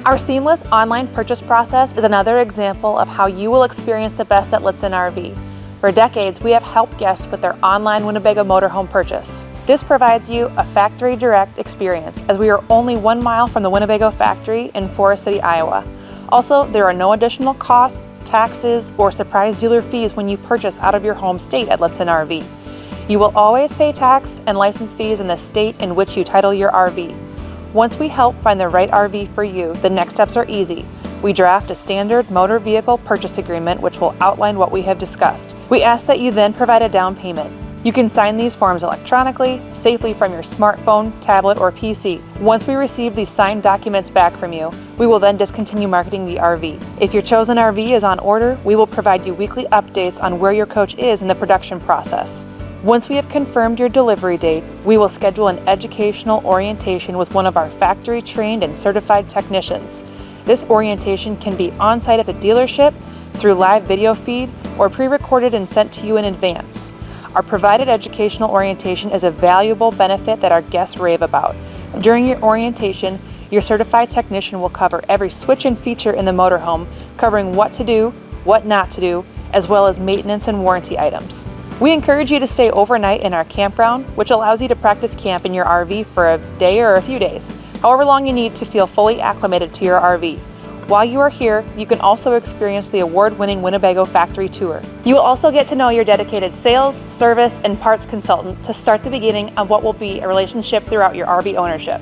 Our seamless online purchase process is another example of how you will experience the best at Lichtsinn RV. For decades, we have helped guests with their online Winnebago motorhome purchase. This provides you a factory direct experience, as we are only 1 mile from the Winnebago Factory in Forest City, Iowa. Also, there are no additional costs, taxes, or surprise dealer fees when you purchase out of your home state at Lichtsinn RV. You will always pay tax and license fees in the state in which you title your RV. Once we help find the right RV for you, the next steps are easy. We draft a standard motor vehicle purchase agreement which will outline what we have discussed. We ask that you then provide a down payment. You can sign these forms electronically, safely from your smartphone, tablet, or PC. Once we receive these signed documents back from you, we will then discontinue marketing the RV. If your chosen RV is on order, we will provide you weekly updates on where your coach is in the production process. Once we have confirmed your delivery date, we will schedule an educational orientation with one of our factory-trained and certified technicians. This orientation can be on-site at the dealership, through live video feed, or pre-recorded and sent to you in advance. Our provided educational orientation is a valuable benefit that our guests rave about. During your orientation, your certified technician will cover every switch and feature in the motorhome, covering what to do, what not to do, as well as maintenance and warranty items. We encourage you to stay overnight in our campground, which allows you to practice camp in your RV for a day or a few days, however long you need to feel fully acclimated to your RV. While you are here, you can also experience the award-winning Winnebago Factory Tour. You will also get to know your dedicated sales, service, and parts consultant to start the beginning of what will be a relationship throughout your RV ownership.